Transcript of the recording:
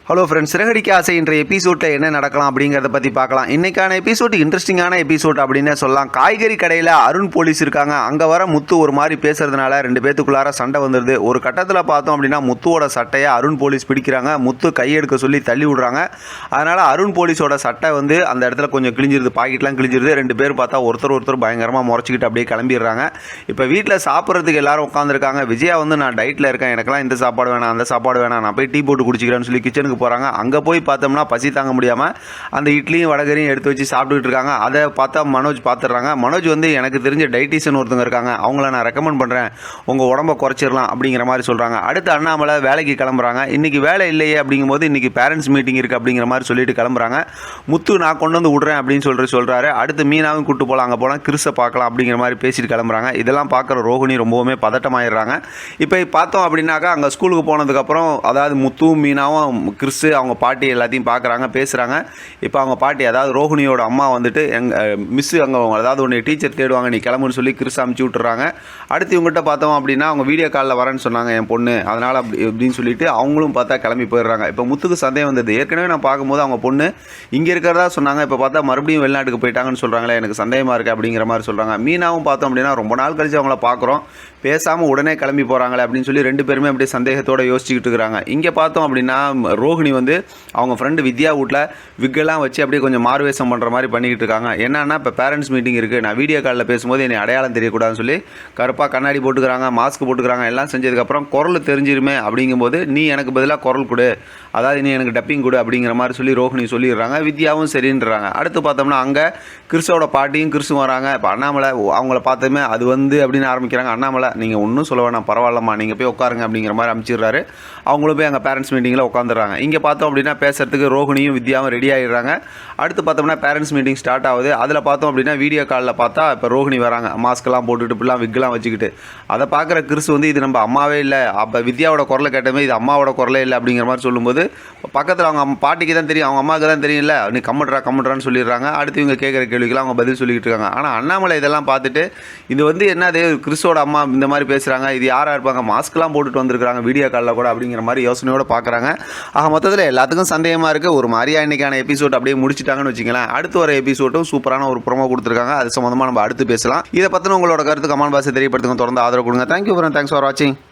Hello friends, Siragadikka ஆசை இன்றைய எபிசோடில் என்ன நடக்கலாம் அப்படிங்கிறத பற்றி பார்க்கலாம். இன்றைக்கான எபிசோட் இன்ட்ரெஸ்டிங்கான எபிசோட் அப்படின்னே சொல்லலாம். காய்கறி கடையில் அருண் போலீஸ் இருக்காங்க. அங்கே வர முத்து ஒரு மாதிரி பேசுறதுனால ரெண்டு பேத்துக்குள்ளார சண்டை வந்துடுது. ஒரு கட்டத்தில் பார்த்தோம் அப்படின்னா முத்துவோட சட்டையை அருண் போலீஸ் பிடிக்கிறாங்க. முத்து கையெடுக்க சொல்லி தள்ளி விடுறாங்க. அதனால் அருண் போலீஸோட சட்டை வந்து அந்த இடத்துல கொஞ்சம் கிழிஞ்சிருது, பாக்கெட்லாம் கிழிஞ்சிருது. ரெண்டு பேர் பார்த்தா ஒருத்தர் பயங்கரமாக முறைச்சிக்கிட்டு அப்படியே கிளம்பிடுறாங்க. இப்போ வீட்டில் சாப்பிட்றதுக்கு எல்லாரும் உட்காந்துருக்காங்க. விஜயா வந்து நான் டயட்டில் இருக்கேன், எனக்கெல்லாம் இந்த சாப்பாடு வேணாம் அந்த சாப்பாடு வேணாம், நான் போய் டீ போட்டு குடிச்சிக்கிறேன்னு சொல்லி கிச்சனுக்கு போகிறாங்க. அங்கே போய் பார்த்தோம்னா பசி தாங்க முடியாமல் அந்த இட்லியும் வடகரையும் எடுத்து வச்சு சாப்பிட்டுக்கிட்டு இருக்காங்க. அதை பார்த்தா மனோஜ் பார்த்துடுறாங்க. மனோஜ் வந்து எனக்கு தெரிஞ்ச டைட்டிஷியன் ஒருத்தங்க இருக்காங்க, அவங்கள நான் ரெக்கமெண்ட் பண்ணுறேன், உங்கள் உடம்பை குறைச்சிடலாம் அப்படிங்கிற மாதிரி சொல்கிறாங்க. அடுத்து அண்ணாமலை வேலைக்கு கிளம்புறாங்க. இன்றைக்கி வேலை இல்லையே அப்படிங்கும்போது இன்றைக்கி பேரண்ட்ஸ் மீட்டிங் இருக்குது அப்படிங்கிற மாதிரி சொல்லிட்டு கிளம்புறாங்க. முத்து நான் கொண்டு வந்து விட்றேன் அப்படின்னு சொல்கிறாரு. அடுத்து மீனாவும் கூட்டு போகலாம், அங்கே போனால் கிறிஸை பார்க்கலாம் அப்படிங்கிற மாதிரி பேசிட்டு கிளம்புறாங்க. இதெல்லாம் பார்க்குற ரோஹிணி ரொம்பவுமே பதட்டமாயிடுறாங்க. இப்போ பார்த்தோம் அப்படின்னாக்கா அங்கே ஸ்கூலுக்கு போனதுக்கப்புறம் அதாவது முத்துவும் மீனாவும் கிறிஸு அவங்க பாட்டி எல்லாத்தையும் பார்க்குறாங்க, பேசுகிறாங்க. இப்போ அவங்க பாட்டி அதாவது ரோஹிணியோட அம்மா வந்துட்டு மிஸ்ஸு அங்கே அதாவது உன்னை டீச்சர் தேடுவாங்க, நீ கிளம்புன்னு சொல்லி கிறிஸ் அமுச்சு விட்டுறாங்க. அடுத்து இவங்ககிட்ட பார்த்தோம் அப்படின்னா அவங்க வீடியோ காலில் வரேன்னு சொன்னாங்க என் பொண்ணு, அதனால் அப்படின்னு சொல்லிட்டு அவங்களும் பார்த்தா கிளம்பி போயிடுறாங்க. இப்போ முத்துக்கு சந்தேகம் வந்தது. ஏற்கனவே நான் பார்க்கும்போது அவங்க பொண்ணு இங்கே இருக்கிறதா சொன்னாங்க, இப்போ பார்த்தா மறுபடியும் வெளிநாட்டுக்கு போயிட்டாங்கன்னு சொல்கிறாங்களே, எனக்கு சந்தேகமாக இருக்குது அப்படிங்கிற மாதிரி சொல்கிறாங்க. மீனாவும் பார்த்தோம் அப்படின்னா ரொம்ப நாள் கழிச்சு அவங்கள பார்க்குறோம், பேசாமல் உடனே கிளம்பி போகிறாங்களே அப்படின்னு சொல்லி ரெண்டு பேருமே அப்படியே சந்தேகத்தோடு யோசிச்சுக்கிட்டு இருக்கிறாங்க. இங்கே பார்த்தோம் அப்படின்னா ரோஹிணி வந்து அவங்க ஃப்ரெண்டு வித்யா வீட்டில் விக்கெல்லாம் வச்சு அப்படியே கொஞ்சம் மார்வேஷம் பண்ணுற மாதிரி பண்ணிக்கிட்டு இருக்காங்க. என்னன்னா இப்போ பேரண்ட்ஸ் மீட்டிங் இருக்குது, நான் வீடியோ காலில் பேசும்போது என்னை அடையாளம் தெரியக்கூடாதுன்னு சொல்லி கருப்பாக கண்ணாடி போட்டுக்கிறாங்க, மாஸ்க் போட்டுக்கிறாங்க. எல்லாம் செஞ்சதுக்கப்புறம் குரல் தெரிஞ்சிருமே அப்படிங்கும்போது நீ எனக்கு பதிலாக குரல் கொடு, அதாவது நீ எனக்கு டப்பிங் கொடு அப்படிங்கிற மாதிரி சொல்லி ரோஹிணி சொல்லிடுறாங்க. வித்யாவும் சரின்றாங்க. அடுத்து பார்த்தோம்னா அங்கே கிறிஸோட பாட்டியும் கிறிஸும் வராங்க. இப்போ அண்ணாமலை அவங்கள பார்த்ததுமே அது வந்து அப்படின்னு ஆரம்பிக்கிறாங்க. அண்ணாமலை நீங்கள் ஒன்றும் சொல்ல வேணாம், பரவாயில்லம்மா நீங்கள் போய் உட்காருங்க அப்படிங்கிற மாதிரி அனுப்பிச்சிடுறாரு. அவங்களும் போய் அங்கே பேரண்ட்ஸ் மீட்டிங்கில் உட்காந்துடுறாங்க. இங்கே பார்த்தோம் அப்படின்னா பேசுறதுக்கு ரோஹிணியும் வித்யாவும் ரெடி ஆகிடுறாங்க. அடுத்து பார்த்தோம்னா பேரண்ட்ஸ் மீட்டிங் ஸ்டார்ட் ஆகுது. அதில் பார்த்தோம் அப்படின்னா வீடியோ காலில் பார்த்தா இப்போ ரோஹிணி வராங்க, மாஸ்க்கெல்லாம் போட்டுட்டு இப்படிலாம் விக்கெல்லாம் வச்சுக்கிட்டு. அதை பார்க்குற கிறிஸ் வந்து இது நம்ம அம்மாவே இல்லை, அப்போ வித்யாவோட குரலை கேட்டமே இது அம்மாவோட குரலே இல்லை அப்படிங்கிற மாதிரி சொல்லும்போது பக்கத்தில் அவங்க பாட்டிக்கு தான் தெரியும், அவங்க அம்மாவுக்கு தான் தெரியல, நீ கம்முட்றான்னு சொல்லிடுறாங்க. அடுத்து இவங்க கேட்குற கேள்விக்கெல்லாம் அவங்க பதில் சொல்லிக்கிட்டு இருக்காங்க. ஆனால் அண்ணாமலை இதெல்லாம் பார்த்துட்டு இது வந்து என்னது கிறிஸோட அம்மா இந்த மாதிரி பேசுகிறாங்க, இது யாராக இருப்பாங்க, மாஸ்க்லாம் போட்டுட்டு வந்திருக்காங்க வீடியோ காலில் கூட அப்படிங்கிற மாதிரி யோசனையோடு பார்க்குறாங்க. ஆக மொத்தத்தில் எல்லாத்துக்கும் சந்தேகமாக இருக்குது. ஒரு மாதிரியா இன்றைக்கான எபிசோட் அப்படியே முடிச்சிட்டாங்கன்னு வச்சுக்கலாம். அடுத்து வர எபிசோட்டும் சூப்பரான ஒரு ப்ரோமோ கொடுத்துருக்காங்க, அது சம்மந்தமாக நம்ம அடுத்து பேசலாம். இதை பற்றின உங்களோட கருத்து கமெண்ட் பாக்ஸை தெரியப்படுத்துங்க. தொடர்ந்து ஆதரவு கொடுங்க. தேங்க்யூ ஃபார் வாட்சிங்.